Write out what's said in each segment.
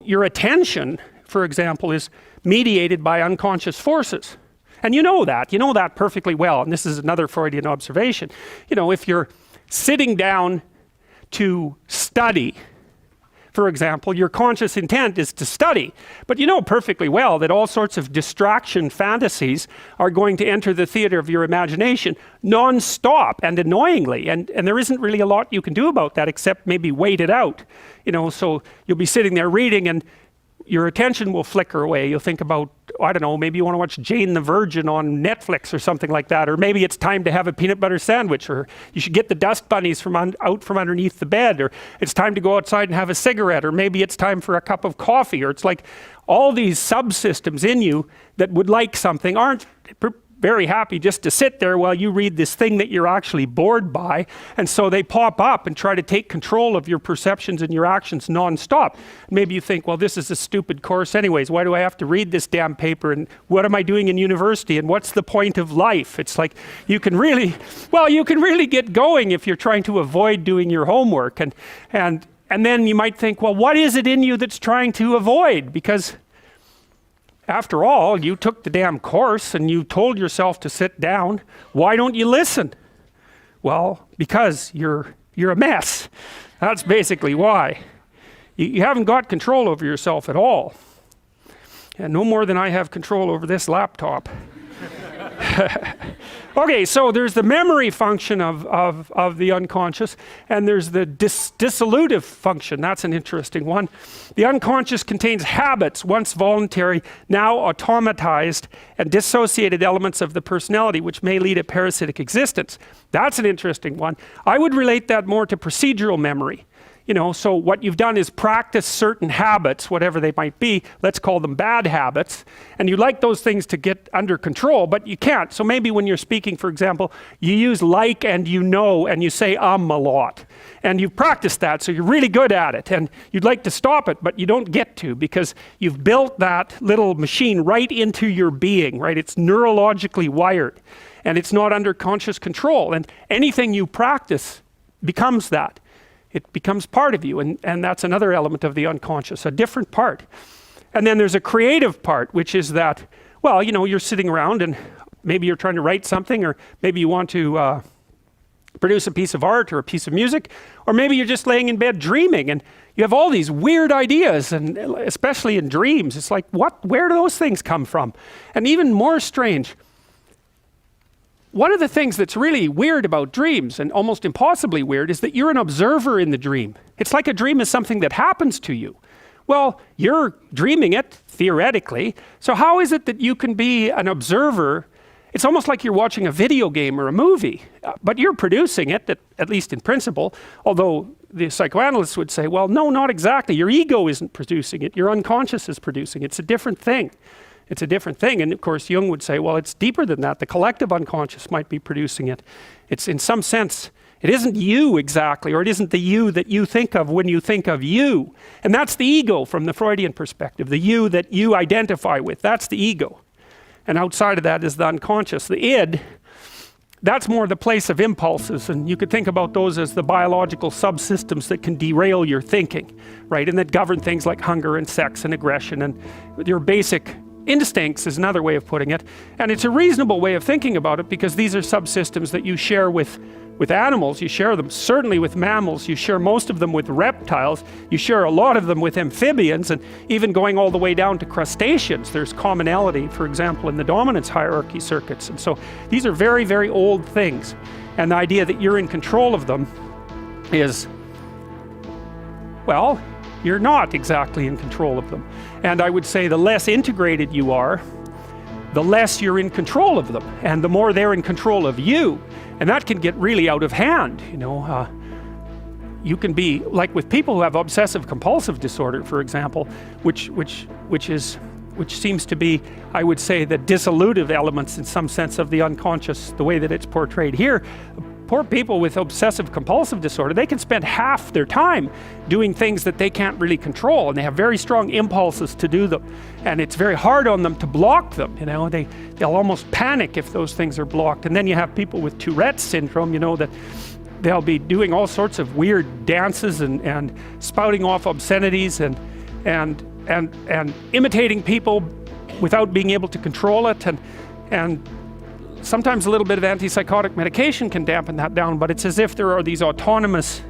your attention, for example, is mediated by unconscious forces. And you know that perfectly well. And this is another Freudian observation. You know, if you're sitting down to study, for example, your conscious intent is to study. But you know perfectly well that all sorts of distraction fantasies are going to enter the theater of your imagination non-stop and annoyingly. And there isn't really a lot you can do about that except maybe wait it out. You know, so you'll be sitting there reading and your attention will flicker away. You'll think about, I don't know, maybe you want to watch Jane the Virgin on Netflix or something like that, or maybe it's time to have a peanut butter sandwich, or you should get the dust bunnies out from underneath the bed, or it's time to go outside and have a cigarette, or maybe it's time for a cup of coffee, or it's like all these subsystems in you that would like something aren't very happy just to sit there while you read this thing that you're actually bored by, and so they pop up and try to take control of your perceptions and your actions non-stop. Maybe you think, well, this is a stupid course anyways, why do I have to read this damn paper, and what am I doing in university, and what's the point of life? It's like you can really get going if you're trying to avoid doing your homework, and then you might think, well, what is it in you that's trying to avoid? Because after all, you took the damn course and you told yourself to sit down. Why don't you listen? Well, because you're a mess. That's basically why. You haven't got control over yourself at all. And no more than I have control over this laptop. Okay, so there's the memory function of the unconscious, and there's the dissolutive function. That's an interesting one. The unconscious contains habits, once voluntary, now automatized, and dissociated elements of the personality, which may lead a parasitic existence. That's an interesting one. I would relate that more to procedural memory. You know, so what you've done is practice certain habits, whatever they might be, let's call them bad habits, and you like those things to get under control, but you can't. So maybe when you're speaking, for example, you use like and you know, and you say a lot. And you've practiced that, so you're really good at it, and you'd like to stop it, but you don't get to, because you've built that little machine right into your being, right? It's neurologically wired, and it's not under conscious control, and anything you practice becomes that. It becomes part of you, and that's another element of the unconscious, a different part. And then there's a creative part, which is that, well, you know, you're sitting around and maybe you're trying to write something, or maybe you want to produce a piece of art or a piece of music, or maybe you're just laying in bed dreaming and you have all these weird ideas, and especially in dreams, it's like, where do those things come from? And even more strange, one of the things that's really weird about dreams, and almost impossibly weird, is that you're an observer in the dream. It's like a dream is something that happens to you. Well, you're dreaming it, theoretically, so how is it that you can be an observer? It's almost like you're watching a video game or a movie, but you're producing it, at least in principle, although the psychoanalysts would say, well, no, not exactly. Your ego isn't producing it, your unconscious is producing it. It's a different thing. It's a different thing, and of course Jung would say, well, it's deeper than that. The collective unconscious might be producing it. It's in some sense, it isn't you exactly, or it isn't the you that you think of when you think of you. And that's the ego from the Freudian perspective, the you that you identify with, that's the ego. And outside of that is the unconscious, the id. That's more the place of impulses, and you could think about those as the biological subsystems that can derail your thinking, right? And that govern things like hunger and sex and aggression and your basic instincts is another way of putting it. And it's a reasonable way of thinking about it, because these are subsystems that you share with animals. You share them certainly with mammals, you share most of them with reptiles, you share a lot of them with amphibians, and even going all the way down to crustaceans, there's commonality, for example, in the dominance hierarchy circuits. And so these are very, very old things, and the idea that you're in control of them is, well, you're not exactly in control of them. And I would say the less integrated you are, the less you're in control of them, and the more they're in control of you. And that can get really out of hand, you know. You can be, like with people who have obsessive compulsive disorder, for example, which seems to be, I would say, the dissolutive elements in some sense of the unconscious, the way that it's portrayed here. Poor people with obsessive compulsive disorder, they can spend half their time doing things that they can't really control, and they have very strong impulses to do them, and it's very hard on them to block them, you know. They'll almost panic if those things are blocked. And then you have people with Tourette's syndrome, you know, that they'll be doing all sorts of weird dances and spouting off obscenities, and and imitating people without being able to control it, and sometimes a little bit of antipsychotic medication can dampen that down, but it's as if there are these autonomous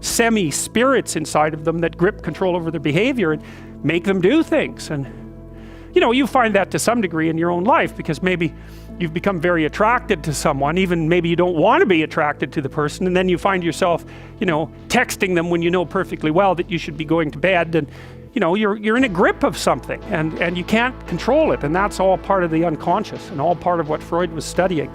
semi-spirits inside of them that grip control over their behavior and make them do things. And you know, you find that to some degree in your own life, because maybe you've become very attracted to someone, even maybe you don't want to be attracted to the person, and then you find yourself, you know, texting them when you know perfectly well that you should be going to bed, and you know, you're in a grip of something, and you can't control it, and that's all part of the unconscious and all part of what Freud was studying.